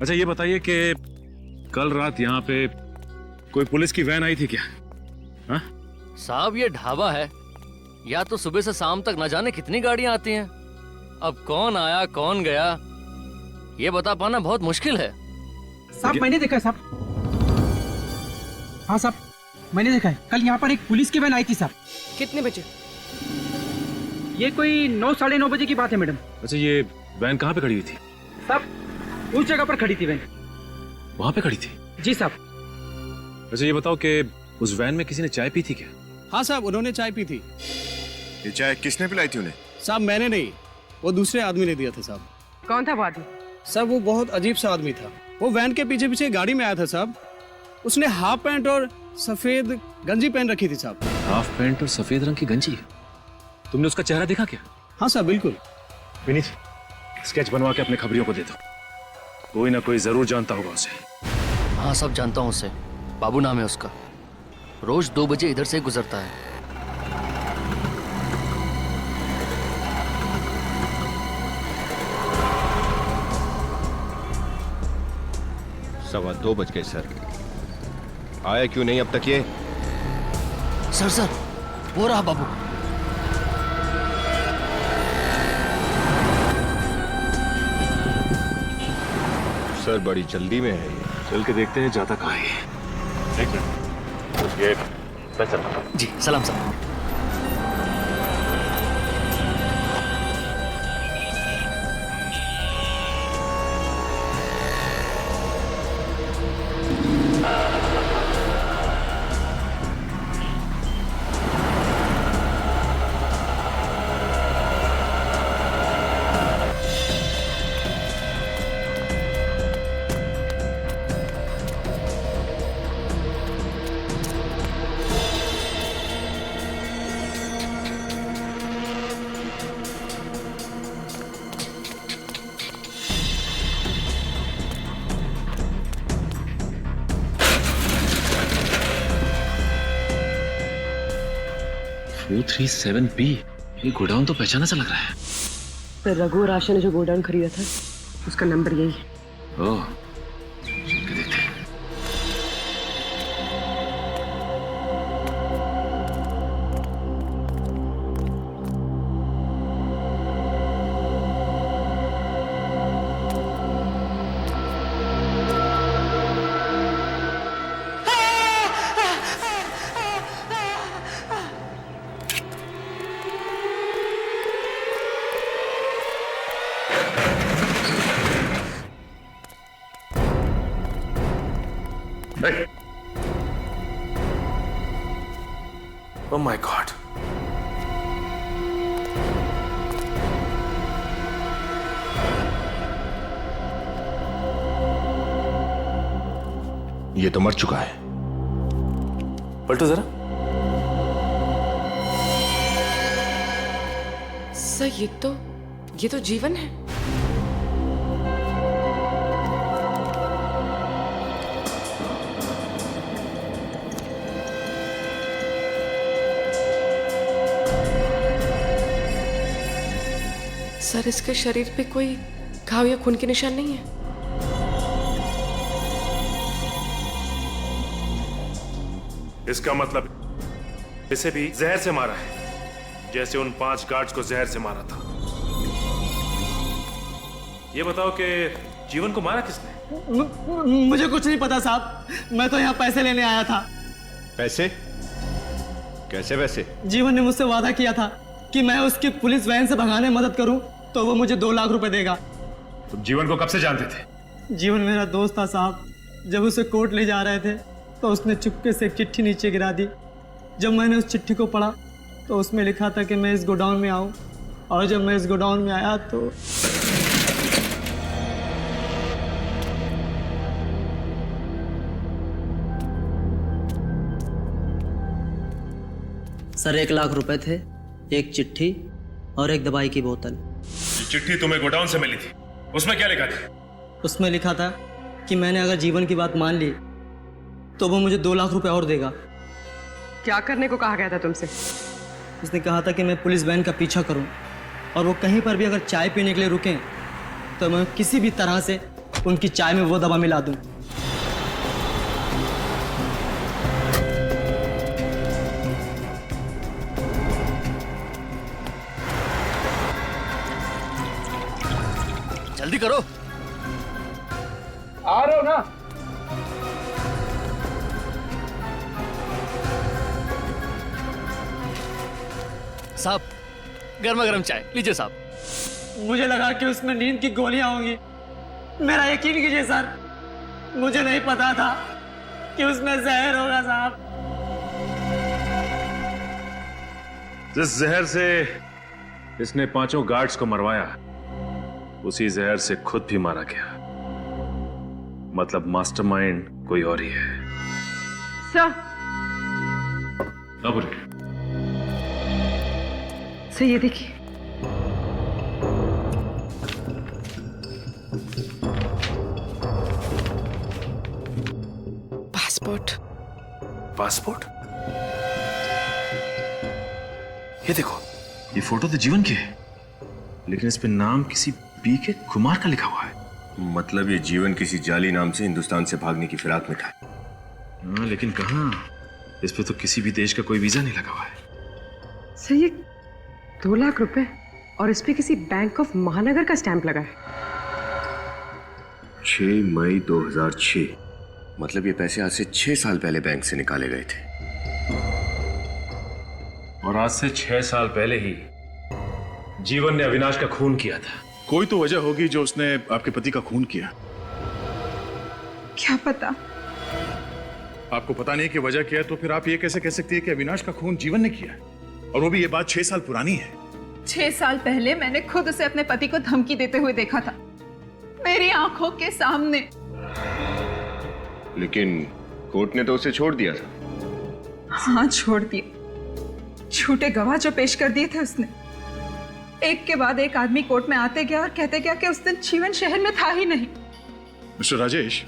अच्छा ये बताइए कि कल रात यहाँ पे कोई पुलिस की वैन आई थी क्या? हाँ? साहब ये ढाबा है, या तो सुबह से शाम तक न जाने कितनी गाड़ियां आती हैं। अब कौन आया कौन गया ये बता पाना बहुत मुश्किल है। साहब मैंने देखा है साहब। हाँ साहब मैंने देखा है, कल यहाँ पर एक पुलिस की वैन आई थी साहब। कितने बजे? ये कोई 9 साढ़े 9 बजे की बात है मैडम। अच्छा ये वैन कहाँ पे खड़ी हुई थी? साहब उस जगह पर खड़ी थी वैन। वहाँ पे खड़ी थी? जी साहब। अच्छा ये बताओ कि उस वैन में किसी ने चाय पी थी क्या? हाँ साहब उन्होंने चाय पी थी। ये चाय किसने पिलाई थी उन्हें? साहब मैंने नहीं, वो दूसरे आदमी ने दिया था साहब। कौन था वो आदमी? साहब वो बहुत अजीब सा आदमी था। वो वैन के पीछे पीछे गाड़ी में आया था साहब। उसने हाफ पैंट और सफेद गंजी पहन रखी थी साहब। हाफ पैंट और सफेद रंग की गंजी? तुमने उसका चेहरा देखा क्या? हाँ साहब बिल्कुल। विनीत स्केच बनवा के अपने खबरियों को दे दो, कोई ना कोई जरूर जानता होगा उसे। हाँ सब जानता हूँ उसे, बाबू नाम है उसका, रोज 2 बजे इधर से गुजरता है। सवा 2 बज गए सर, आया क्यों नहीं अब तक ये? सर वो रहा बाबू। सर बड़ी जल्दी में है ये। चल के देखते हैं जाता कहाँ है ये। एक मिनट, ये मैं चलता हूँ। जी सलाम साहब। वो 37B, ये गोडाउन तो पहचाना सा लग रहा है। तो रघु और आशा ने जो गोडाउन खरीदा था उसका नंबर यही है। ओह, चल के देखते हैं। Oh my God! ये तो मर चुका है। पलटो जरा। सर ये तो जीवन है। सर इसके शरीर पे कोई घाव या खून के निशान नहीं है। इसका मतलब इसे भी जहर से मारा है, जैसे उन 5 गार्ड्स को जहर से मारा था। ये बताओ कि जीवन को मारा किसने? मुझे कुछ नहीं पता साहब, मैं तो यहाँ पैसे लेने आया था। पैसे? कैसे पैसे? जीवन ने मुझसे वादा किया था कि मैं उसकी पुलिस वैन से भगाने में मदद करूं तो वो मुझे 2 लाख रुपए देगा। तुम जीवन को कब से जानते थे? जीवन मेरा दोस्त था साहब। जब उसे कोर्ट ले जा रहे थे तो उसने चुपके से एक चिट्ठी नीचे गिरा दी। जब मैंने उस चिट्ठी को पढ़ा तो उसमें लिखा था कि मैं इस गोडाउन में आऊं, और जब मैं इस गोडाउन में आया तो सर 1 लाख रुपए थे, एक चिट्ठी और एक दवाई की बोतल। ये चिट्ठी तुम्हें गोडाउन से मिली थी, उसमें क्या लिखा था? उसमें लिखा था कि मैंने अगर जीवन की बात मान ली तो वो मुझे 2 लाख रुपए और देगा। क्या करने को कहा गया था तुमसे? उसने कहा था कि मैं पुलिस वैन का पीछा करूं और वो कहीं पर भी अगर चाय पीने के लिए रुकें तो मैं किसी भी तरह से उनकी चाय में वो दवा मिला दूं। जल्दी करो। आ रहे हो ना? साहब, गर्मा गर्म चाय लीजिए साहब। मुझे लगा कि उसमें नींद की गोलियां होंगी। मेरा यकीन कीजिए सर, मुझे नहीं पता था कि उसमें जहर होगा साहब। जिस जहर से इसने 5 गार्ड्स को मरवाया, उसी जहर से खुद भी मारा गया। मतलब मास्टरमाइंड कोई और ही है। सर, अब सर ये देखिए। पासपोर्ट। ये देखो, ये फोटो तो जीवन की है, लेकिन इस पे नाम किसी बीके कुमार का लिखा हुआ है। मतलब ये जीवन किसी जाली नाम से हिंदुस्तान से भागने की फिराक में था। हाँ, लेकिन कहाँ, इस पे तो किसी भी देश का कोई वीजा नहीं लगा हुआ है। सर ये 2 लाख रुपए और इस पे किसी बैंक ऑफ महानगर का स्टैंप लगा है। 6 मई 2006। मतलब ये पैसे आज से 6 साल पहले बैंक से निकाले गए थे। और आज से 6 साल पहले ही जीवन ने अविनाश का खून किया था। कोई तो वजह होगी जो उसने आपके पति का खून किया। क्या पता। आपको पता नहीं कि वजह क्या है, तो फिर आप ये कैसे कह सकती है कि अविनाश का खून जीवन ने किया है? और वो भी ये बात 6 साल पुरानी है। 6 साल पहले मैंने खुद उसे अपने पति को धमकी देते हुए देखा था, मेरी आंखों के सामने। लेकिन कोर्ट ने तो उसे छोड़ दिया था। हाँ, छोड़ दिए। झूठे गवाह जो पेश कर दिए थे उसने। एक के बाद एक आदमी कोर्ट में आते गया और कहते गया कि उस दिन जीवन शहर में था ही नहीं। मिस्टर राजेश,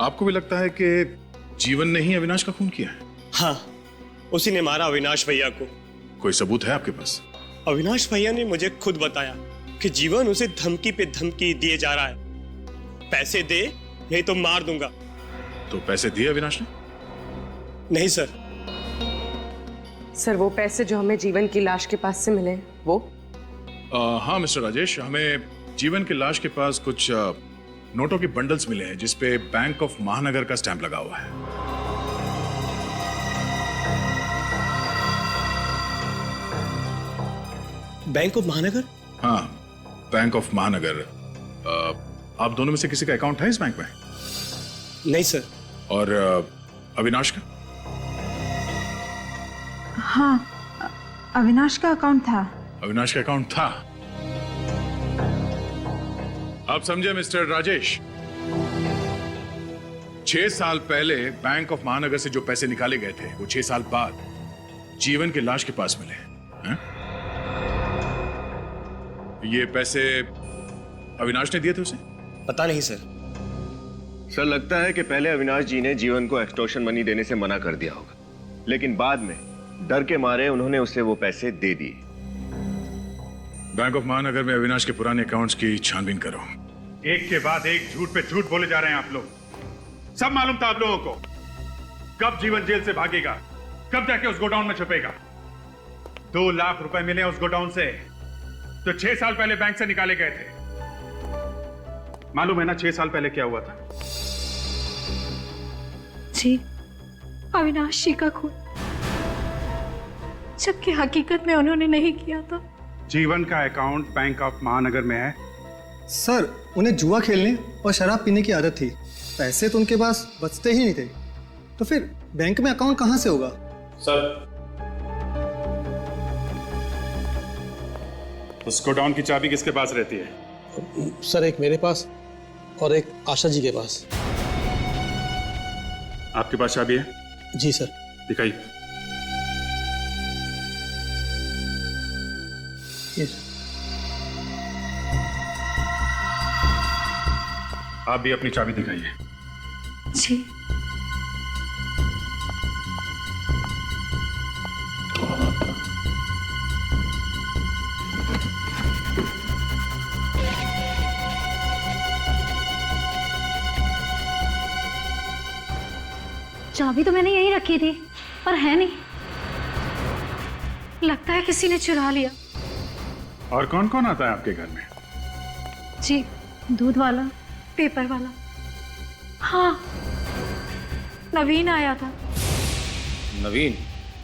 आपको भी लगता है कि जीवन ने ही अविनाश का खून किया है? हाँ, उसी ने मारा अविनाश भैया को। कोई सबूत है आपके पास? अविनाश भैया ने मुझे खुद बताया कि जीवन उसे धमकी पे धमकी दिए जा रहा है। पैसे दे नहीं तो मार दूंगा। तो पैसे दिए अविनाश ने? नहीं सर। सर वो पैसे जो हमें जीवन की लाश के पास से मिले वो? हाँ मिस्टर राजेश, हमें जीवन की लाश के पास कुछ नोटों के बंडल्स मिले हैं जिसपे बैंक ऑफ महानगर का स्टैंप लगा हुआ है। बैंक ऑफ महानगर? हाँ, बैंक ऑफ महानगर। आप दोनों में से किसी का अकाउंट है इस बैंक में? नहीं सर। और अविनाश का? हाँ, अविनाश का अकाउंट था। अविनाश का अकाउंट था। आप समझे मिस्टर राजेश, 6 साल पहले बैंक ऑफ महानगर से जो पैसे निकाले गए थे वो 6 साल बाद जीवन की लाश के पास मिले हैं? ये पैसे अविनाश ने दिए थे उसे? पता नहीं सर। सर लगता है कि पहले अविनाश जी ने जीवन को एक्सटॉर्शन मनी देने से मना कर दिया होगा, लेकिन बाद में डर के मारे उन्होंने उसे वो पैसे दे दिए। बैंक ऑफ महानगर में अविनाश के पुराने अकाउंट्स की छानबीन करो। एक के बाद एक झूठ पे झूठ बोले जा रहे हैं आप लोग। सब मालूम था आप लोगों को कब जीवन जेल से भागेगा, कब जाके उस गोडाउन में छुपेगा। 2 लाख रुपए मिले उस गोडाउन से, तो 6 साल पहले बैंक से निकाले गए थे। मालूम है ना 6 साल पहले क्या हुआ था? जी, अविनाश जी का खून, जबकि हकीकत में उन्होंने नहीं किया था। जीवन का अकाउंट बैंक ऑफ महानगर में है। सर उन्हें जुआ खेलने और शराब पीने की आदत थी, पैसे तो उनके पास बचते ही नहीं थे, तो फिर बैंक में अकाउंट कहां से होगा? सर उस गोडाउन की चाबी किसके पास रहती है? सर एक मेरे पास और एक आशा जी के पास। आपके पास चाबी है? जी सर। दिखाइए। आप भी अपनी चाबी दिखाइए। जी। चाबी तो मैंने यहीं रखी थी, पर है नहीं। लगता है किसी ने चुरा लिया। और कौन कौन आता है आपके घर में? जी, दूध वाला, पेपर वाला। हाँ, नवीन आया था। नवीन?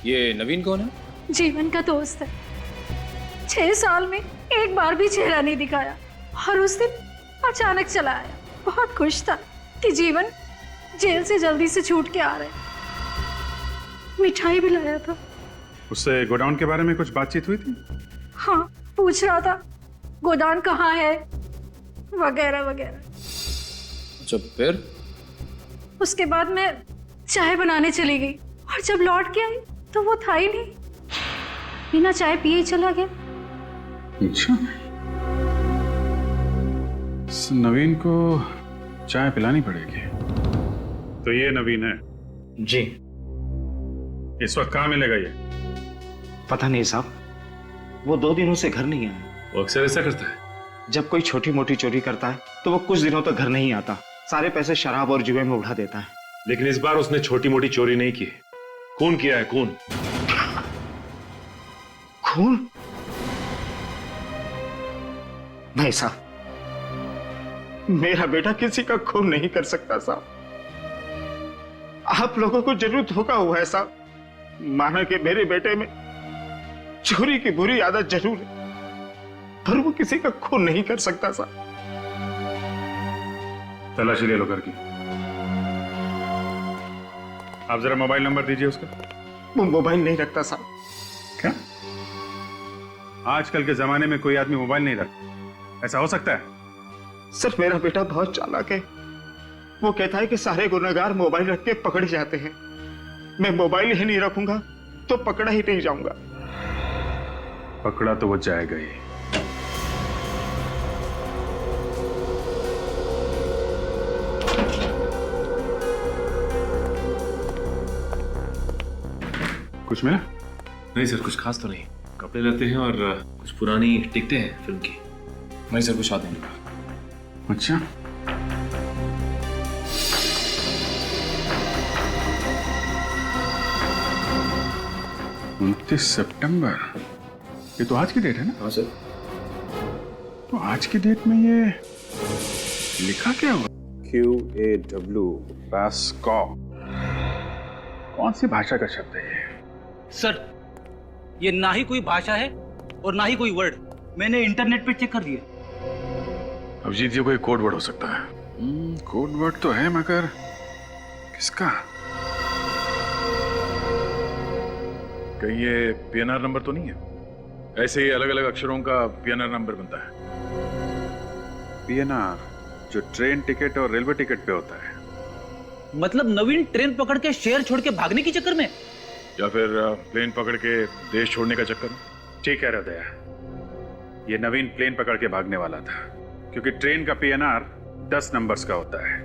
ये नवीन कौन है? जीवन का दोस्त है। 6 साल में एक बार भी चेहरा नहीं दिखाया और उस दिन अचानक चला आया। बहुत खुश था कि जीवन जेल से जल्दी से छूट के आ रहे। मिठाई भी लाया था। उससे गोडाउन के बारे में कुछ बातचीत हुई थी? हाँ, पूछ रहा था गोदाम कहाँ है वगैरह वगैरह। अच्छा, फिर? उसके बाद मैं चाय बनाने चली गई और जब लौट के आई तो वो था ही नहीं। बिना चाय पिए ही चला गया। अच्छा, नवीन को चाय पिलानी पड़ेगी। तो ये नवीन है? जी। इस वक्त कहाँ मिलेगा ये? पता नहीं साहब, वो 2 दिनों से घर नहीं आया। वो अक्सर ऐसा करता है। जब कोई छोटी मोटी चोरी करता है तो वो कुछ दिनों तक घर नहीं आता। सारे पैसे शराब और जुए में उड़ा देता है। लेकिन इस बार उसने छोटी मोटी चोरी नहीं की। खून किया है, खून। खून? नहीं साहब, मेरा बेटा किसी का खून नहीं कर सकता साहब। आप लोगों को जरूर धोखा हुआ है साहब। माना कि मेरे बेटे में चोरी की बुरी आदत जरूर है, पर वो किसी का खून नहीं कर सकता साहब। तलाशी ले लो घर की। आप जरा मोबाइल नंबर दीजिए उसका। वो मोबाइल नहीं रखता साहब। क्या? आजकल के जमाने में कोई आदमी मोबाइल नहीं रखता? ऐसा हो सकता है? सर, मेरा बेटा बहुत चालाक है। वो कहता है कि सारे गुनहगार मोबाइल रख के पकड़े जाते हैं। मैं मोबाइल ही नहीं रखूंगा तो पकड़ा ही नहीं जाऊंगा। पकड़ा तो वो जाएगा ही। कुछ मिला? नहीं सर, कुछ खास तो नहीं। कपड़े लेते हैं और कुछ पुरानी टिकटें हैं फिल्म की। नहीं सर, कुछ आते नहीं। अच्छा, सितंबर, ये तो आज की डेट है ना? हाँ सर। तो आज की डेट में ये लिखा क्या हुआ? QAW POCSO. कौन सी भाषा का शब्द है ये? सर, ये ना ही कोई भाषा है और ना ही कोई वर्ड। मैंने इंटरनेट पे चेक कर दिया। अभिजीत, ये कोई कोड वर्ड हो सकता है। कोड वर्ड तो है, मगर किसका? कहीं ये PNR नंबर तो नहीं है? ऐसे ही अलग अलग अक्षरों का PNR नंबर बनता है। PNR जो ट्रेन टिकट और रेलवे टिकट पे होता है। मतलब नवीन ट्रेन पकड़ के शहर छोड़ के भागने की चक्कर में, या फिर प्लेन पकड़ के देश छोड़ने का चक्कर में? ठीक कह रहे हो दया, ये नवीन प्लेन पकड़ के भागने वाला था, क्योंकि ट्रेन का PNR 10 नंबर्स का होता है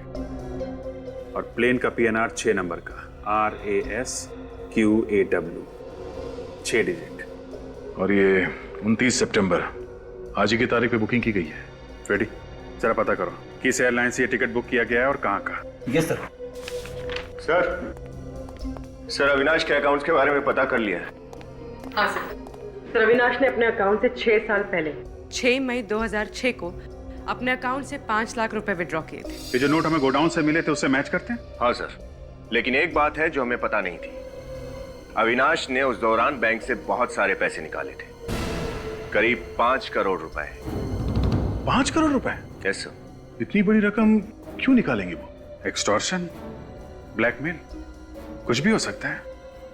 और प्लेन का PNR 6 नंबर का, RASQAW, 6 डिजिट। और ये 29 सितंबर आज ही की तारीख पे बुकिंग की गई है। फ्रेडी, जरा पता करो किस एयरलाइन से ये टिकट बुक किया गया है और कहाँ का। Yes sir. सर, अविनाश के अकाउंट्स के बारे में पता कर लिया है। हाँ सर, अविनाश ने अपने अकाउंट से 6 साल पहले 6 मई 2006 को अपने अकाउंट से 5 लाख रुपए विड्रॉ किए थे। ये जो नोट हमें गोडाउन से मिले थे उससे मैच करते हैं? हाँ सर, लेकिन एक बात है जो हमें पता नहीं थी। अविनाश ने उस दौरान बैंक से बहुत सारे पैसे निकाले थे, करीब 5 करोड़ रुपए। 5 करोड़ रुपए? Yes sir. इतनी बड़ी रकम क्यों निकालेंगे वो? एक्सटॉर्शन, ब्लैकमेल, कुछ भी हो सकता है।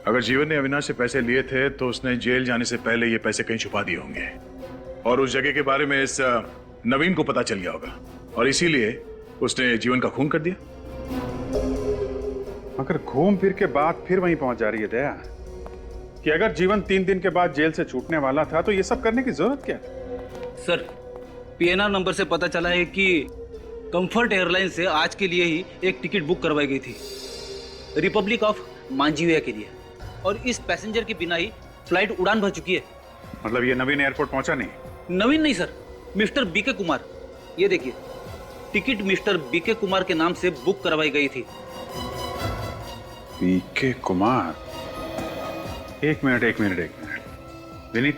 अगर जीवन ने अविनाश से पैसे लिए थे तो उसने जेल जाने से पहले ये पैसे कहीं छुपा दिए होंगे और उस जगह के बारे में इस नवीन को पता चल गया होगा और इसीलिए उसने जीवन का खून कर दिया। मगर घूम फिर के बात फिर वहीं पहुंच जा रही है दया कि अगर जीवन 3 दिन के बाद जेल से छूटने वाला था तो ये सब करने की जरूरत क्या थी? सर, PNR नंबर से पता चला है कि कंफर्ट एयरलाइन से आज के लिए ही एक टिकट बुक करवाई गई थी, रिपब्लिक ऑफ मांझिविया के लिए, और इस पैसेंजर के बिना ही फ्लाइट उड़ान भर चुकी है। मतलब ये नवीन एयरपोर्ट पहुंचा नहीं? नवीन नहीं सर, मिस्टर BK कुमार। ये देखिए, टिकट मिस्टर BK कुमार के नाम से बुक करवाई गई थी। बीके कुमार। एक मिनट। विनीत,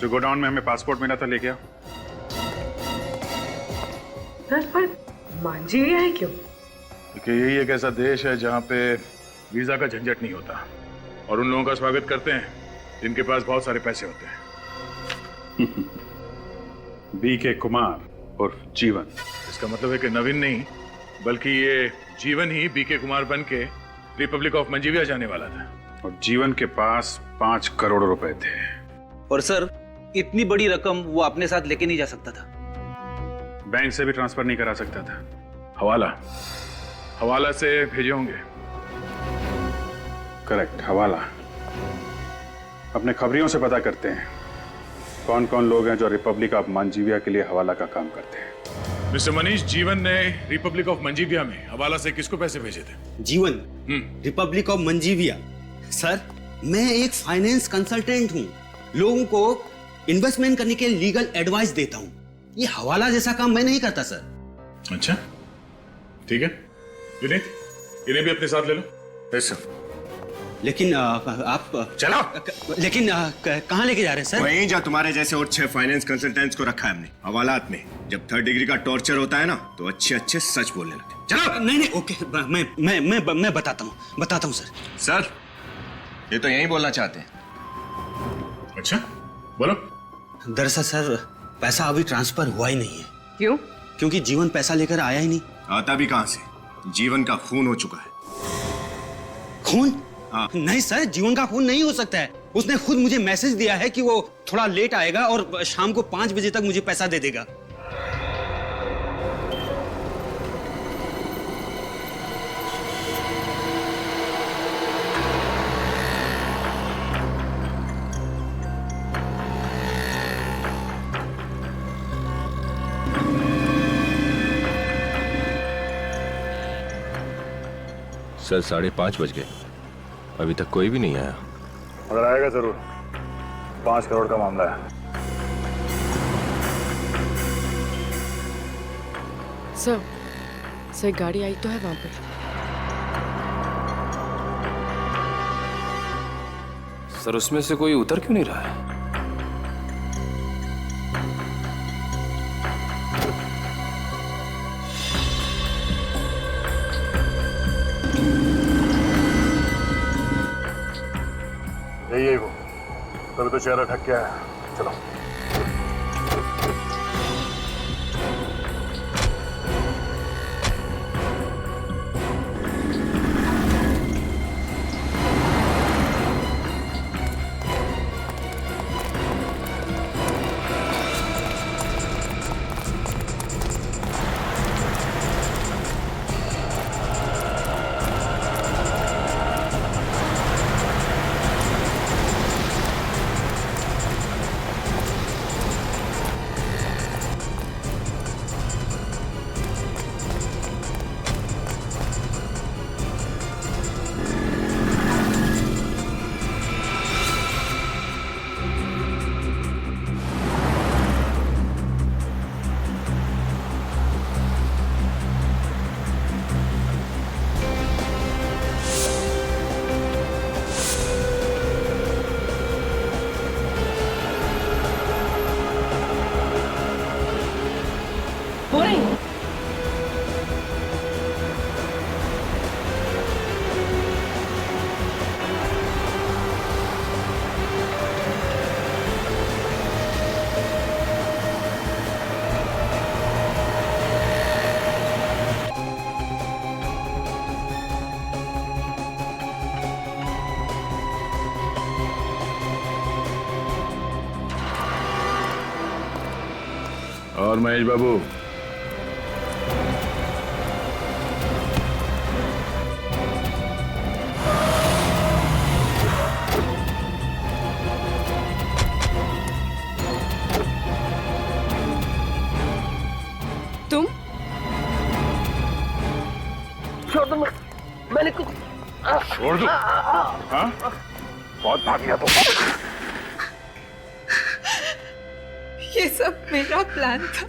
जो गोडाउन में हमें पासपोर्ट मिला था लेके आओ। पर मांझीविया है क्यों? देखिए, यही एक ऐसा देश है जहाँ पे वीजा का झंझट नहीं होता और उन लोगों का स्वागत करते हैं जिनके पास बहुत सारे पैसे होते हैं। बीके कुमार और जीवन, इसका मतलब है कि नवीन नहीं बल्कि ये जीवन ही बीके कुमार बन के रिपब्लिक ऑफ मंजीविया जाने वाला था और जीवन के पास 5 करोड़ रुपए थे। और सर, इतनी बड़ी रकम वो अपने साथ लेके नहीं जा सकता था। बैंक से भी ट्रांसफर नहीं करा सकता था। हवाला से भेजे होंगे। करेक्ट, हवाला। अपने खबरियों से पता करते हैं कौन कौन लोग हैं जो रिपब्लिक ऑफ मंजीविया के लिए हवाला का काम करते हैं। मिस्टर मनीष, जीवन ने रिपब्लिक ऑफ मंजीविया में हवाला से किसको पैसे भेजे थे? जीवन, रिपब्लिक ऑफ मंजीविया। सर, मैं एक फाइनेंस कंसल्टेंट हूँ, लोगों को इन्वेस्टमेंट करने के लीगल एडवाइस देता हूँ। ये हवाला जैसा काम मैं नहीं करता सर। अच्छा, ठीक है। विनीत, इन्हें भी अपने साथ ले लो। ऐसा। लेकिन आप चलो। लेकिन कहाँ लेके जा रहे हैं सर? वहीं जा तुम्हारे जैसे और 6 फाइनेंस कंसल्टेंट्स को रखा है हमने हवालात में। जब 3rd डिग्री का टॉर्चर होता है ना तो अच्छे सच बोलने लगते। चलो। नहीं, ओके, मैं बताता हूँ सर, ये तो यही बोलना चाहते हैं। अच्छा, बोलो। दरअसल सर, पैसा अभी ट्रांसफर हुआ ही नहीं है। क्यों? क्योंकि जीवन पैसा लेकर आया ही नहीं। आता भी कहां से? जीवन का खून हो चुका है। खून? नहीं सर, जीवन का खून नहीं हो सकता है। उसने खुद मुझे मैसेज दिया है कि वो थोड़ा लेट आएगा और शाम को 5 बजे तक मुझे पैसा दे देगा। सर, 5:30 बज गए, अभी तक कोई भी नहीं आया। मगर आएगा जरूर। 5 करोड़ का मामला है। सर, गाड़ी आई तो है वहां पर। सर, उसमें से कोई उतर क्यों नहीं रहा है? यही वो, तभी तो चेहरा ढक के आया। चलो। और महेश बाबू, तुम? छोड़ दो, मैंने कुछ छोड़ दो। हाँ? बहुत भाग गया तो। ये सब मेरा प्लान था।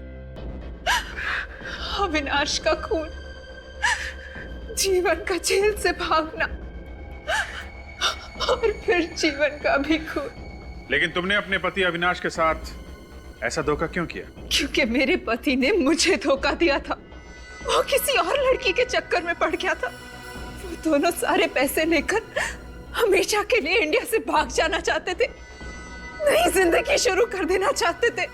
अविनाश का खून जीवन का जेल से भागना और फिर जीवन का भी खून। लेकिन तुमने अपने पति अविनाश के साथ ऐसा धोखा क्यों किया? क्योंकि मेरे पति ने मुझे धोखा दिया था। वो किसी और लड़की के चक्कर में पड़ गया था। वो दोनों सारे पैसे लेकर हमेशा के लिए इंडिया से भाग जाना चाहते थे, नई जिंदगी शुरू कर देना चाहते थे।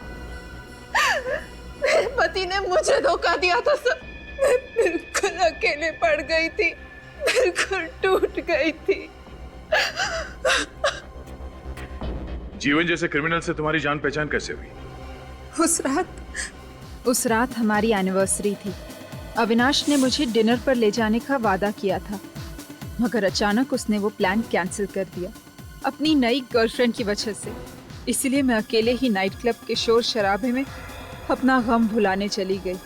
मेरे पति ने मुझे धोखा दिया था सर। मैं बिल्कुल अकेले पड़ गई थी, बिल्कुल टूट गई थी। जीवन जैसे क्रिमिनल से तुम्हारी जान पहचान कैसे हुई? उस रात हमारी एनिवर्सरी थी। अविनाश ने मुझे डिनर पर ले जाने का वादा किया था, मगर अचानक उसने वो प्लान कैंसिल कर दिया अपनी नई गर्लफ्रेंड की वजह से। इसलिए मैं अकेले ही नाइट क्लब के शोर शराबे में अपना गम भुलाने चली गई।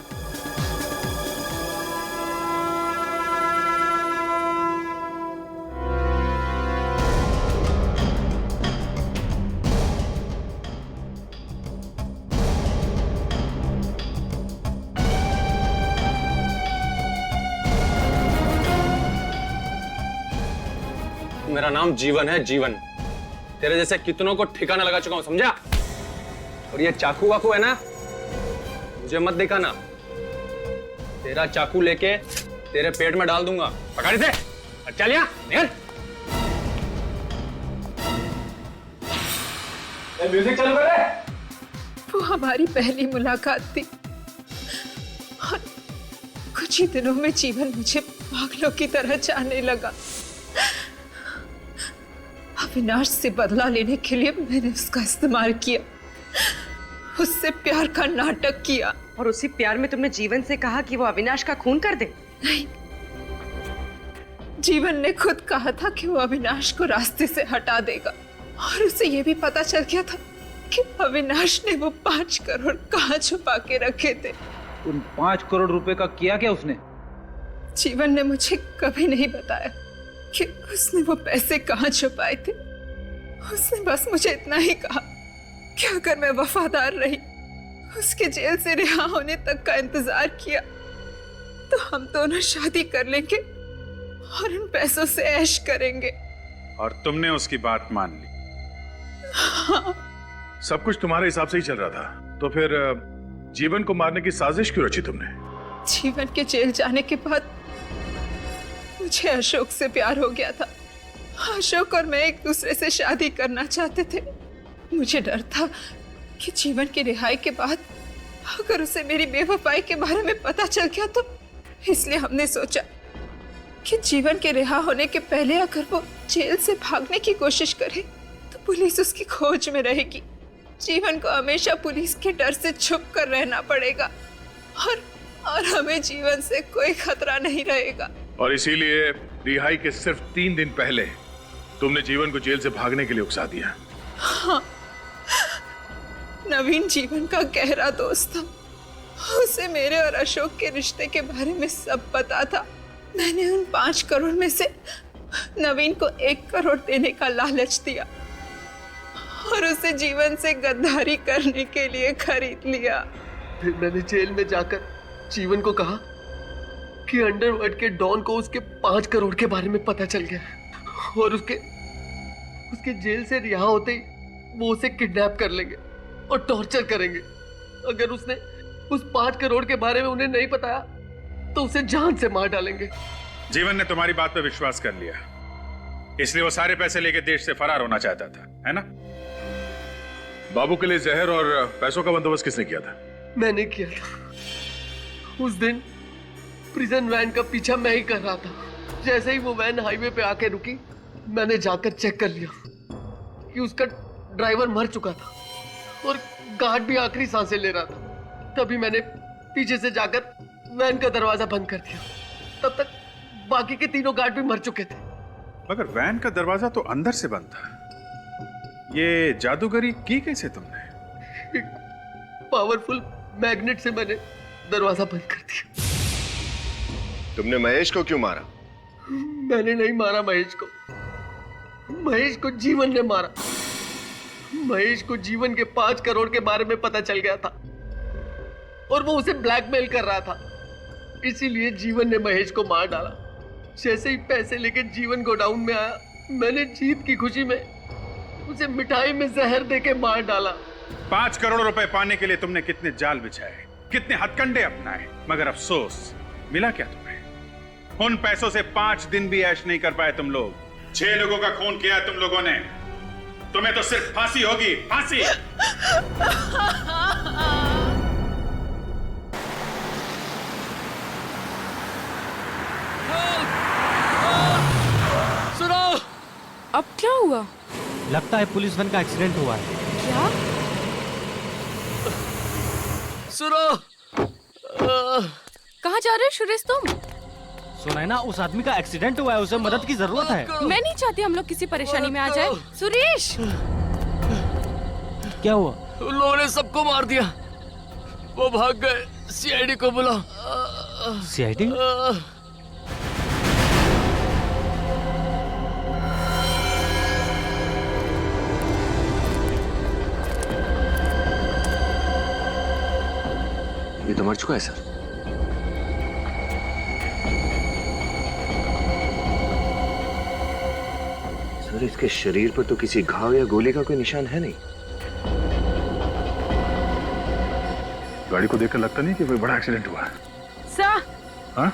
मेरा नाम जीवन है, जीवन। तेरे जैसे कितनों को ठिकाना लगा चुका हूं, समझा? और ये चाकू वाकू है ना, मुझे मत दिखाना। तेरा चाकू लेके तेरे पेट में डाल दूंगा। पकड़ इसे। चल यहाँ, निकल। म्यूजिक चालू कर रहे। वो हमारी पहली मुलाकात थी और कुछ ही दिनों में जीवन मुझे पागलों की तरह चाहने लगा। अविनाश से बदला लेने के लिए मैंने उसका इस्तेमाल किया, उससे प्यार का नाटक किया। और उसी प्यार में तुमने जीवन से कहा कि वो अविनाश का खून कर दे? नहीं, जीवन ने खुद कहा था कि वो अविनाश को रास्ते से हटा देगा। और उसे ये भी पता चल गया था कि अविनाश ने वो 5 करोड़ कहाँ छुपा के रखे थे। उन 5 करोड़ रुपए का किया क्या उसने? जीवन ने मुझे कभी नहीं बताया कि उसने वो पैसे कहाँ छुपाए थे। उसने बस मुझे इतना ही कहा कि अगर मैं वफादार रही, उसके जेल से रिहा होने तक का इंतजार किया, तो हम दोनों शादी कर लेंगे और उन पैसों से ऐश करेंगे। और तुमने उसकी बात मान ली? हाँ। सब कुछ तुम्हारे हिसाब से ही चल रहा था, तो फिर जीवन को मारने की साजिश क्यों रची तुमने? जीवन के जेल जाने के बाद मुझे अशोक से प्यार हो गया था। अशोक और मैं एक दूसरे से शादी करना चाहते थे। मुझे डर था कि जीवन की रिहाई के बाद अगर उसे मेरी बेवफाई के बारे में पता चल गया तो, इसलिए हमने सोचा कि जीवन के रिहा होने के पहले अगर वो जेल से भागने की कोशिश करे तो पुलिस उसकी खोज में रहेगी। जीवन को हमेशा पुलिस के डर से छुप कर रहना पड़ेगा और हमें जीवन से कोई खतरा नहीं रहेगा। और इसीलिए रिहाई के सिर्फ 3 दिन पहले तुमने जीवन को जेल से भागने के लिए उकसा दिया। हाँ, नवीन जीवन का गहरा दोस्त था। उसे मेरे और अशोक के रिश्ते के बारे में सब पता था। मैंने उन 5 करोड़ में से नवीन को 1 करोड़ देने का लालच दिया और उसे जीवन से गद्दारी करने के लिए खरीद लिया। फिर मैंने जेल में जाकर जीवन को कहा कि अंडरवर्ल्ड के डॉन को उसके 5 करोड़ के बारे में पता चल गया और उसके जेल से रिहा होते ही वो उसे किडनैप कर लेंगे और टॉर्चर करेंगे। अगर उसने उस 5 करोड़ के बारे में उन्हें नहीं बताया तो उसे जान से मार डालेंगे। जीवन ने तुम्हारी बात पर विश्वास कर लिया, इसलिए वो सारे पैसे लेके देश से फरार होना चाहता था, है ना? बाबू के लिए जहर और पैसों का बंदोबस्त किसने किया था? मैंने किया था। उस दिन प्रिजन वैन का पीछा मैं ही कर रहा था। जैसे ही वो वैन हाईवे पे आके रुकी, मैंने जाकर चेक कर लिया कि उसका ड्राइवर मर चुका था और गार्ड भी आखिरी सांसें ले रहा था। तभी मैंने पीछे से जाकर वैन का दरवाजा बंद कर दिया। तब तक बाकी के 3 गार्ड भी मर चुके थे। मगर वैन का दरवाजा तो अंदर से बंद था। ये जादूगरी की कैसे तुमने? पावरफुल मैग्नेट से मैंने दरवाजा बंद कर दिया। तुमने महेश को क्यों मारा? मैंने नहीं मारा महेश को। महेश को जीवन ने मारा। महेश को जीवन के 5 करोड़ के बारे में पता चल गया था और वो उसे ब्लैकमेल कर रहा था। इसीलिए जीवन ने महेश को मार डाला। जैसे ही पैसे लेके जीवन गोडाउन में आया, मैंने जीत की खुशी में उसे मिठाई में जहर देके मार डाला। 5 करोड़ रुपए पाने के लिए तुमने कितने जाल बिछाए, कितने हथकंडे अपनाए, मगर अफसोस मिला क्या तुम्हें? उन पैसों से 5 दिन भी ऐश नहीं कर पाए तुम लोग। 6 लोगों का खून किया तुम लोगों ने। तुम्हें तो सिर्फ फांसी होगी, फांसी। सुनो, अब क्या हुआ? लगता है पुलिस वैन का एक्सीडेंट हुआ है। क्या? सुनो, कहाँ जा रहे हो सुरेश तुम? सुना है ना, उस आदमी का एक्सीडेंट हुआ है, उसे मदद की जरूरत है। मैं नहीं चाहती हम लोग किसी परेशानी में आ जाए। सुरेश, क्या हुआ? उन लोगों ने सबको मार दिया, वो भाग गए। सीआईडी को बुलाओ। सीआईडी? ये तो मर चुका है सर। सर, इसके शरीर पर तो किसी घाव या गोली का कोई निशान है नहीं। गाड़ी को देखकर लगता नहीं कि कोई बड़ा एक्सीडेंट हुआ है। सर, हाँ?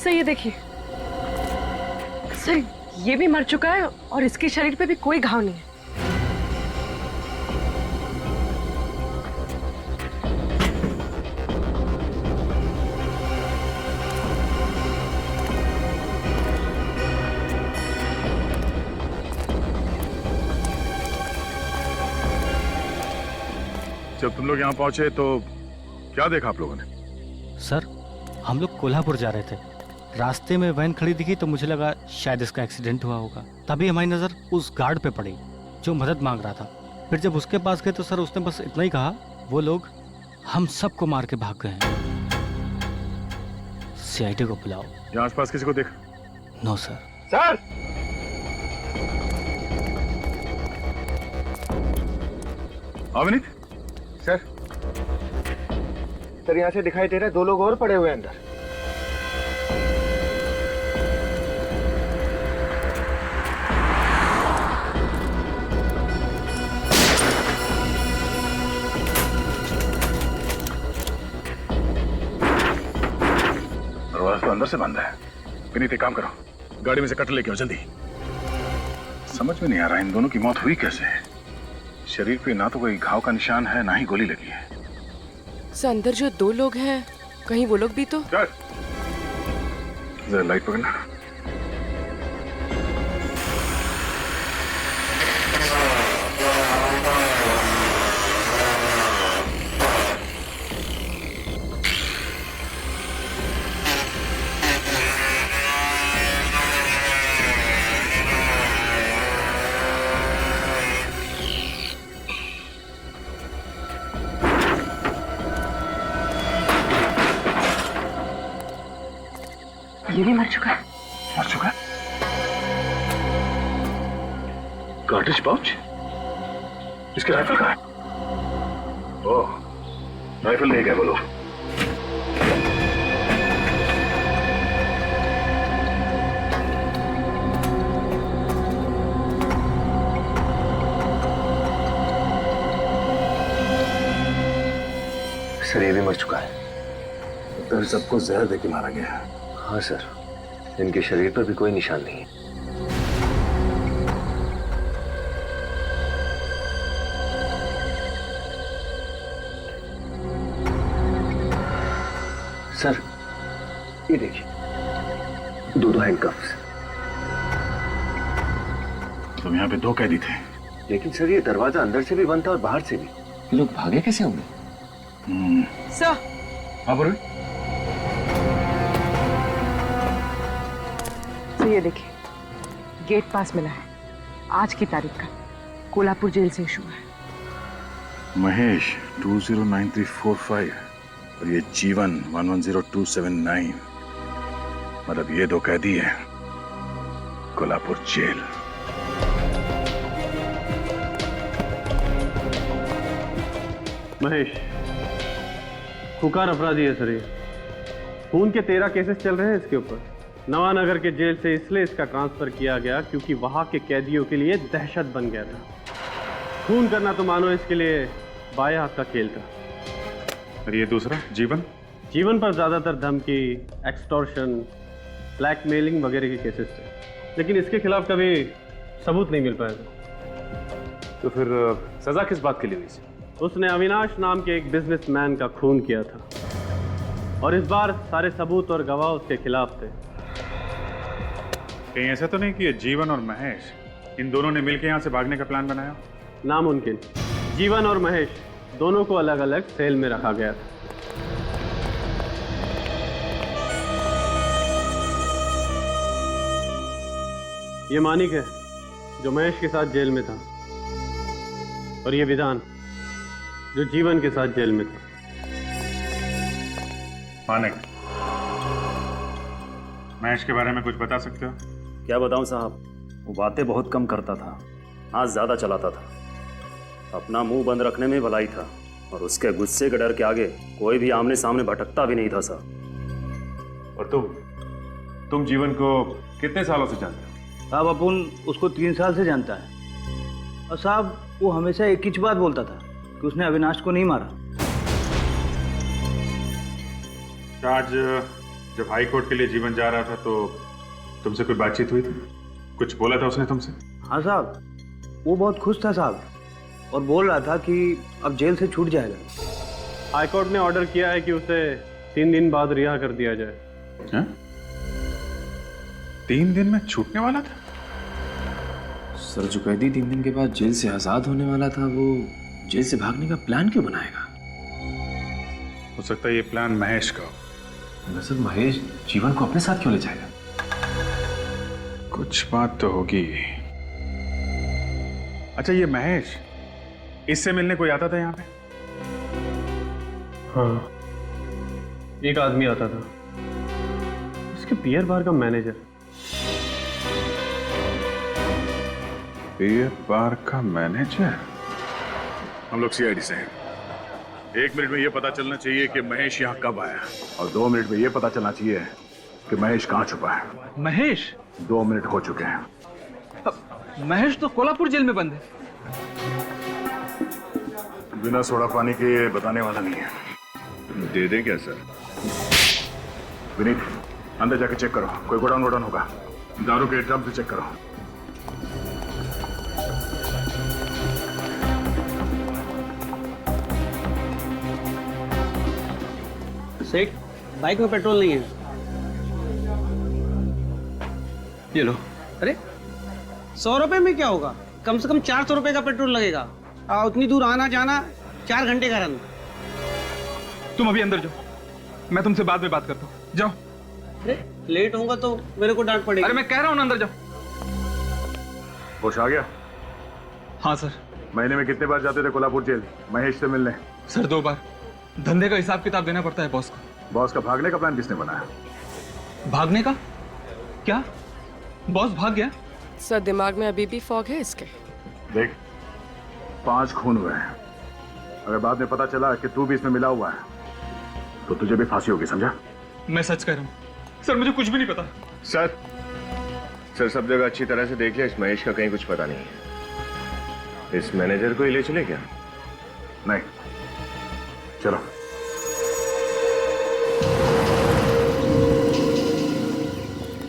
सर ये देखिए, सर ये भी मर चुका है और इसके शरीर पे भी कोई घाव नहीं है। जब तुम लोग यहाँ पहुंचे तो क्या देखा आप लोगों ने? सर, हम लोग कोल्हापुर जा रहे थे, रास्ते में वैन खड़ी दिखी तो मुझे लगा शायद इसका एक्सीडेंट हुआ होगा। तभी हमारी नजर उस गार्ड पे पड़ी जो मदद मांग रहा था। फिर जब उसके पास गए तो सर उसने बस इतना ही कहा, वो लोग हम सबको मार के भाग गए हैं। सीआईडी को बुलाओ। यहाँ आसपास किसी को देखा? No sir. Sir, Avneet sir यहाँ से दिखाई दे रहा है 2 लोग और पड़े हुए हैं अंदर। दरवाजा तो अंदर से बंद है। विनीत, एक काम करो, गाड़ी में से कटर लेके आओ जल्दी। समझ में नहीं आ रहा इन दोनों की मौत हुई कैसे। शरीर पे ना तो कोई घाव का निशान है, ना ही गोली लगी है। सर, अंदर जो 2 लोग हैं, कहीं वो लोग भी तो। जरा लाइट पकड़ना। ये भी मर चुका है। मर चुका है? Cartridge pouch? इसके राइफल कहाँ है? ओह, राइफल ले गए बोलो। सर, ये भी मर चुका है। तो सबको जहर देके मारा गया है। हाँ सर, इनके शरीर पर भी कोई निशान नहीं है। सर, ये देखिए, 2 हैंडकफ्स। तुम यहाँ पे 2 कैदी थे। लेकिन सर, ये दरवाजा अंदर से भी बंद था और बाहर से भी। ये लोग भागे कैसे होंगे? सर, हाँ बोलो। तो ये देखिए, गेट पास मिला है, आज की तारीख का, कोल्हापुर जेल से इशू है। महेश 209345 और ये जीवन 110279। मतलब ये 2 कैदी हैं कोल्हापुर जेल। महेश खुकार अपराधी है सर। ये खून के 13 केसेस चल रहे हैं इसके ऊपर। नवानगर के जेल से इसलिए इसका ट्रांसफर किया गया क्योंकि वहां के कैदियों के लिए दहशत बन गया था। खून करना तो मानो इसके लिए बाएं हाथ का खेल था। और ये दूसरा जीवन? जीवन पर ज्यादातर धमकी, एक्सटॉर्शन, ब्लैकमेलिंग वगैरह के केसेस थे, लेकिन इसके खिलाफ कभी सबूत नहीं मिल पाया। तो फिर सजा किस बात के लिए हुई थी? उसने अविनाश नाम के एक बिजनेसमैन का खून किया था और इस बार सारे सबूत और गवाह उसके खिलाफ थे। कहीं ऐसा तो नहीं कि जीवन और महेश इन दोनों ने मिलकर यहाँ से भागने का प्लान बनाया? नामुमकिन। जीवन और महेश दोनों को अलग अलग सेल में रखा गया था। ये मानिक है जो महेश के साथ जेल में था और ये विधान जो जीवन के साथ जेल में था। मानिक, महेश के बारे में कुछ बता सकते हो? क्या बताऊं साहब, वो बातें बहुत कम करता था, हाथ ज्यादा चलाता था। अपना मुंह बंद रखने में भलाई था और उसके गुस्से के डर के आगे कोई भी आमने सामने भटकता भी नहीं था साहब। और तुम जीवन को कितने सालों से जानते हो? साहब अपन उसको 3 साल से जानता है और साहब वो हमेशा एक ही बात बोलता था कि उसने अविनाश को नहीं मारा। आज जब हाई कोर्ट के लिए जीवन जा रहा था तो तुमसे कोई बातचीत हुई थी? कुछ बोला था उसने तुमसे? हाँ साहब, वो बहुत खुश था साहब और बोल रहा था कि अब जेल से छूट जाएगा। हाई कोर्ट ने ऑर्डर किया है कि उसे 3 दिन बाद रिहा कर दिया जाए। हा? 3 दिन में छूटने वाला था? सर, जो कैदी 3 दिन के बाद जेल से आजाद होने वाला था, वो जेल से भागने का प्लान क्यों बनाएगा? हो सकता है ये प्लान महेश का हो। सर, महेश जीवन को अपने साथ क्यों ले जाएगा? कुछ बात तो होगी। अच्छा, ये महेश इससे मिलने कोई आता था यहाँ पे? हाँ, एक आदमी आता था, उसके बियर बार का मैनेजर। बियर बार का मैनेजर? हम लोग सीआईडी से हैं। 1 मिनट में यह पता चलना चाहिए कि महेश यहाँ कब आया और 2 मिनट में यह पता चलना चाहिए कि महेश कहाँ छुपा है। महेश? 2 मिनट हो चुके हैं। महेश तो कोल्हापुर जेल में बंद है। बिना सोडा पानी के ये बताने वाला नहीं है। दे दें क्या सर? विनीत, अंदर जाके चेक करो, कोई गोडाउन वोडाउन होगा। दारू के ड्रम से चेक करो। सेठ, बाइक में पेट्रोल नहीं है। ये लो। अरे 100 रुपए में क्या होगा? कम से कम 400 रुपए का पेट्रोल लगेगा। उतनी दूर आना जाना 4 घंटे का रन। तुम अभी अंदर जाओ, मैं तुमसे बाद में बात करता हूँ। जाओ। अरे लेट होगा तो मेरे को डांट पड़ेगी। अरे मैं कह रहा हूँ ना, अंदर जाओ। होश आ गया? हाँ सर। महीने में कितने बार जाते थे कोल्हापुर जेल महेश से मिलने? सर 2 बार। धंधे का हिसाब किताब देना पड़ता है बॉस को। बॉस का भागने का प्लान किसने बनाया? भागने का? क्या बॉस भाग गया? सर, दिमाग में अभी भी फॉग है इसके। देख, 5 खून हुए हैं। अगर बाद में पता चला कि तू भी इसमें मिला हुआ है तो तुझे भी फांसी होगी, समझा? मैं सच कह रहा हूँ सर, मुझे कुछ भी नहीं पता। सर सब जगह अच्छी तरह से देख लिया, इस महेश का कहीं कुछ पता नहीं है। इस मैनेजर को ही ले चले क्या? नहीं, चलो।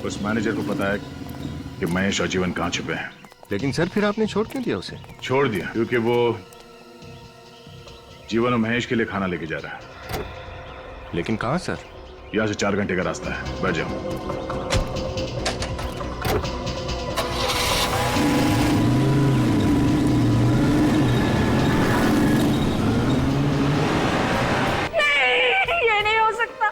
उस मैनेजर को पता है कि महेश और जीवन कहां छुपे हैं। लेकिन सर फिर आपने छोड़ क्यों दिया उसे? छोड़ दिया क्योंकि वो जीवन और महेश के लिए खाना लेके जा रहा है। लेकिन कहां सर? यहां से 4 घंटे का रास्ता है, बैठ जाओ। ये नहीं हो सकता।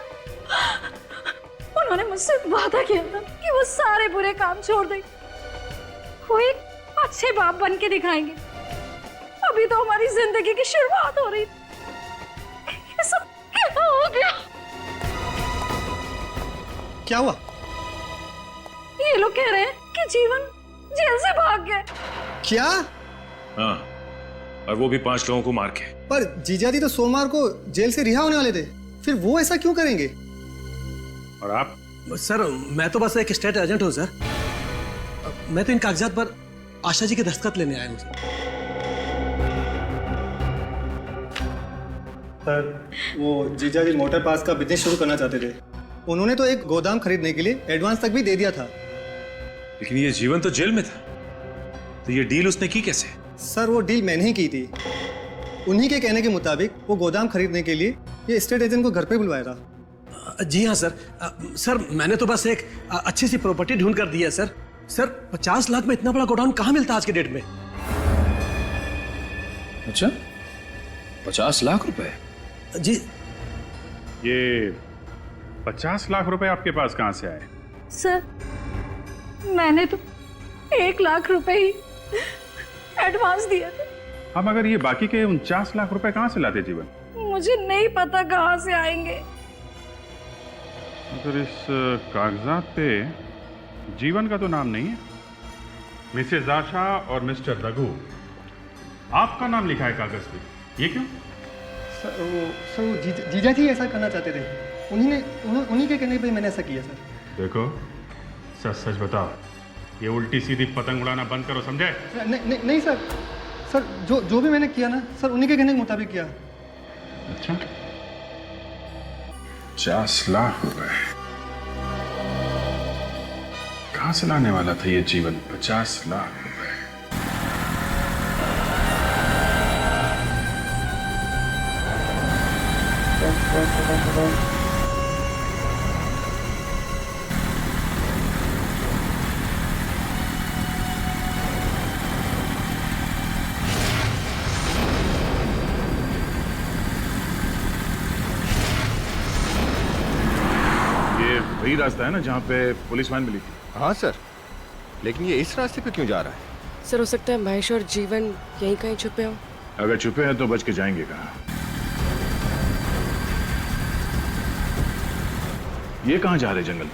उन्होंने मुझसे वादा किया था कि वो सारे बुरे काम छोड़ देंगे, वो एक अच्छे बाप बन के दिखाएंगे। अभी तो हमारी जिंदगी की शुरुआत हो रही थी। ये सब क्या हो गया? क्या हुआ? ये लोग कह रहे हैं कि जीवन जेल से भाग गया। क्या? हाँ, और वो भी 5 लोगों को मार के। पर जीजाजी तो सोमवार को जेल से रिहा होने वाले थे, फिर वो ऐसा क्यों करेंगे? और आप सर मैं तो बस एक स्टेट एजेंट हूँ सर। मैं तो इन कागजात पर आशा जी के दस्तखत लेने आया हूँ सर। वो जीजा जी मोटर पार्ट्स का बिजनेस शुरू करना चाहते थे। उन्होंने तो एक गोदाम खरीदने के लिए एडवांस तक भी दे दिया था। लेकिन ये जीवन तो जेल में था, तो ये डील उसने की कैसे? सर वो डील मैंने ही की थी। उन्हीं के कहने के मुताबिक वो गोदाम खरीदने के लिए ये स्टेट एजेंट को घर पे बुलवाया था। जी हाँ सर। सर मैंने तो बस एक अच्छी सी प्रॉपर्टी ढूंढ कर दी है सर। सर 50 लाख में इतना बड़ा गोडाउन कहाँ मिलता आज के डेट में? अच्छा 50 लाख रुपए? जी। ये 50 लाख रुपए आपके पास कहाँ से आए? सर मैंने तो 1 लाख रुपए ही एडवांस दिया था। हम अगर ये बाकी के 49 लाख रुपए कहाँ से लाते जीवन? मुझे नहीं पता कहाँ से आएंगे। अगर इस कागजात पे जीवन का तो नाम नहीं है, मिसेज आशा और मिस्टर रघु आपका नाम लिखा है कागज पे, ये क्यों? सर वो जीजा जी ऐसा करना चाहते थे। उन्हीं के कहने पे मैंने ऐसा किया सर। देखो सच सच बताओ, ये उल्टी सीधी पतंग उड़ाना बंद करो, समझे? नहीं सर। सर जो भी मैंने किया ना सर उन्हीं के कहने के मुताबिक किया। अच्छा 50 लाख रुपए कहां से लाने वाला था ये जीवन? 50 लाख रुपए। वही रास्ता है ना जहाँ पे पुलिस वैन मिली थी? हाँ सर, लेकिन ये इस रास्ते पे क्यों जा रहा है? सर हो सकता है महेश और जीवन यहीं कहीं छुपे हो। अगर छुपे हैं तो बच के जाएंगे कहाँ? ये कहाँ जा रहे जंगल में?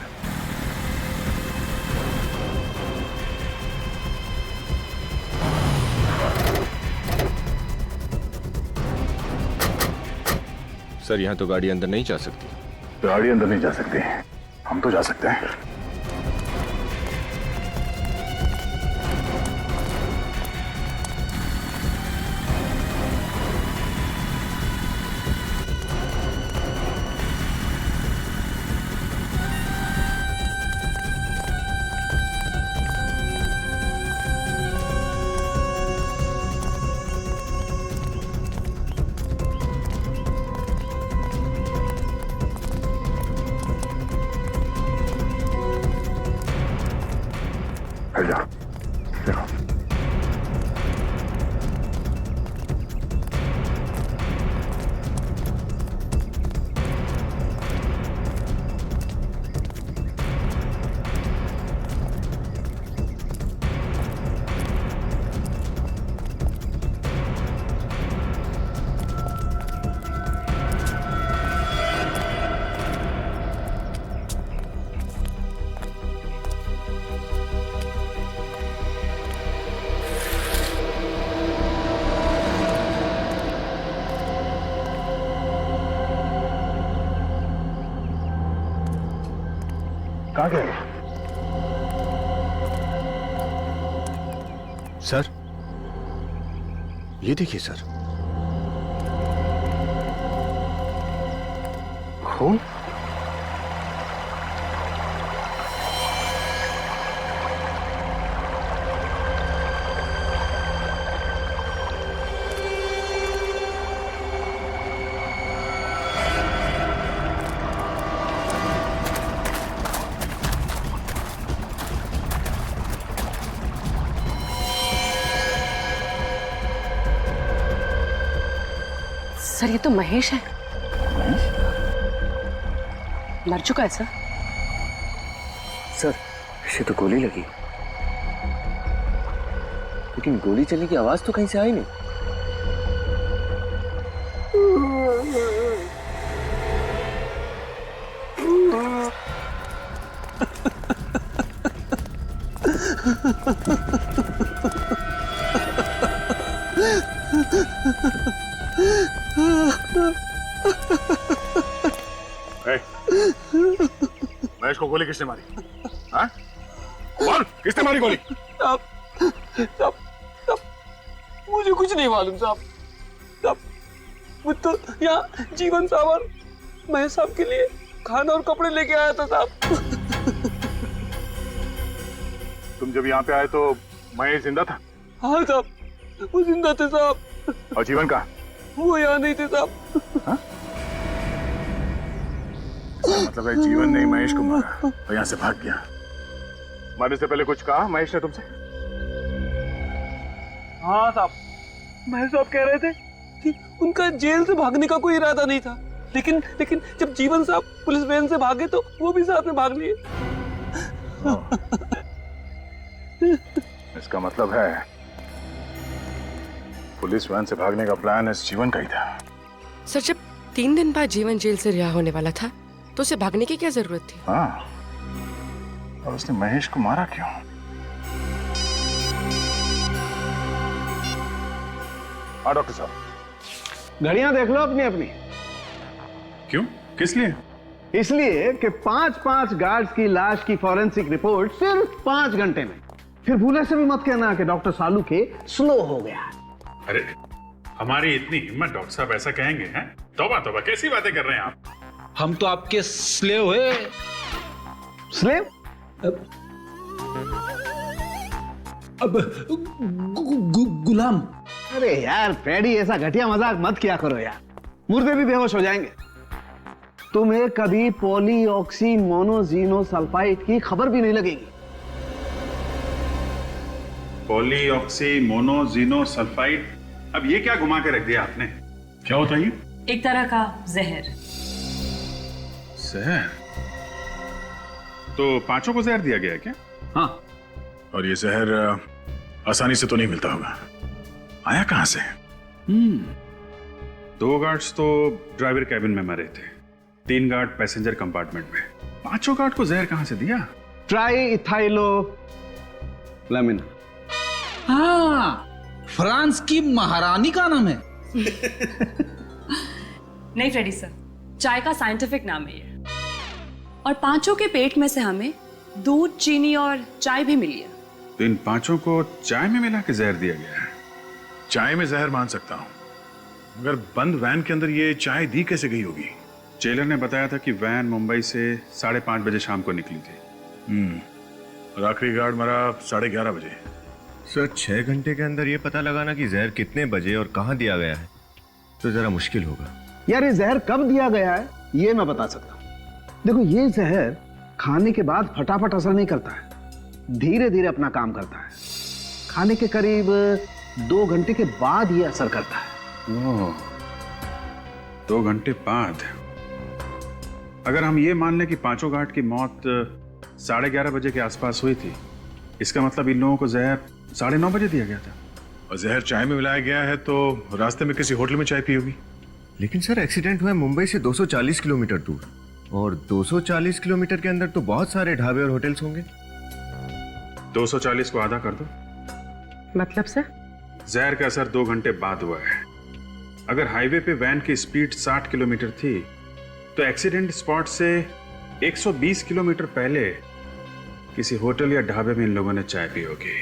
सर यहाँ तो गाड़ी अंदर नहीं जा सकती। गाड़ी अंदर नहीं जा सकती, हम तो जा सकते हैं। कहाँ गए? सर ये देखिए सर, खून। सर ये तो महेश है। मर चुका है सर। सर इसे तो गोली लगी, लेकिन गोली चलने की आवाज तो कहीं से आई नहीं। महेश को गोली किसने मारी? हाँ? बोल, किसने मारी गोली? साहब, मुझे कुछ नहीं मालूम साहब। वो तो यहाँ जीवन साहब और महेश साहब के लिए खाना और कपड़े लेके आया था साहब। तुम जब यहाँ पे आए तो महेश जिंदा था? हाँ साहब, वो जिंदा थे साहब। और जीवन कहाँ? वो यहाँ नहीं थे साहब। हाँ? मतलब है जीवन ने महेश को मारा और यहाँ से भाग गया। मारने से पहले कुछ कहा महेश ने तुमसे? हाँ साहब, महेश साहब कह रहे थे कि उनका जेल से भागने का कोई इरादा नहीं था, लेकिन जब जीवन साहब पुलिस वैन से भागे तो वो भी साथ में भाग लिए। इसका मतलब है पुलिस वैन से भागने का प्लान इस जीवन का ही था। सर, जब 3 दिन बाद जीवन जेल से रिहा होने वाला था तो उसे भागने की क्या जरूरत थी? हाँ, और उसने महेश को मारा क्यों? हाँ डॉक्टर साहब, घड़ियां देख लो अपनी अपनी। क्यों? किस लिए? इसलिए कि 5-5 गार्ड्स की लाश की फॉरेंसिक रिपोर्ट सिर्फ 5 घंटे में। फिर भूले से भी मत कहना कि डॉक्टर सालू के स्लो हो गया। अरे हमारी इतनी हिम्मत, डॉक्टर साहब ऐसा कहेंगे? हैं? तौबा तौबा, कैसी बातें कर रहे हैं आप? हम तो आपके स्लेव है। स्लेव? अब गुलाम। अरे यार फ्रेडी, ऐसा घटिया मजाक मत किया करो यार, मुर्दे भी बेहोश हो जाएंगे। तुम्हें कभी पॉलीऑक्सी मोनोजीनोसल्फाइड की खबर भी नहीं लगेगी। पॉलीऑक्सी मोनोजीनोसल्फाइड, अब ये क्या घुमा के रख दिया आपने? क्या होता है ये? एक तरह का जहर। जहर? तो 5 को जहर दिया गया है क्या? हाँ। और ये जहर आसानी से तो नहीं मिलता होगा, आया कहां से? 2 गार्ड्स तो ड्राइवर कैबिन में मरे थे, 3 गार्ड पैसेंजर कंपार्टमेंट में। 5 गार्ड को जहर कहां से दिया? Triethylamine. हाँ, फ्रांस की महारानी का नाम है। नहीं फ्रेडी सर, चाय का साइंटिफिक नाम है ये। और 5 के पेट में से हमें दूध, चीनी और चाय भी मिली है। तो इन 5 को चाय में मिला के जहर दिया गया है? चाय में जहर मान सकता हूं, मगर बंद वैन के अंदर ये चाय दी कैसे गई होगी? जेलर ने बताया था कि वैन मुंबई से 5:30 बजे शाम को निकली थी। और आखिरी गार्ड मरा 11:30 बजे। सर, 6 घंटे के अंदर ये पता लगाना कि जहर कितने बजे और कहां दिया गया है तो जरा मुश्किल होगा। यार ये जहर कब दिया गया है ये मैं बता सकता हूं। देखो, ये जहर खाने के बाद फटाफट असर नहीं करता है, धीरे धीरे अपना काम करता है। खाने के करीब 2 घंटे के बाद ये असर करता है। 2 घंटे बाद? अगर हम ये मान लें कि 5 गार्ड की मौत 11:30 बजे के आसपास हुई थी, इसका मतलब इन लोगों को जहर 9:30 बजे दिया गया था। और जहर चाय में मिलाया गया है तो रास्ते में किसी होटल में चाय पी होगी। लेकिन सर, एक्सीडेंट हुआ मुंबई से 240 किलोमीटर दूर, और 240 किलोमीटर के अंदर तो बहुत सारे ढाबे और होटल्स होंगे। 240 को आधा कर दो। मतलब सर? जहर का असर 2 घंटे बाद हुआ है। अगर हाईवे पे वैन की स्पीड 60 किलोमीटर थी तो एक्सीडेंट स्पॉट से 120 किलोमीटर पहले किसी होटल या ढाबे में इन लोगों ने चाय पी होगी।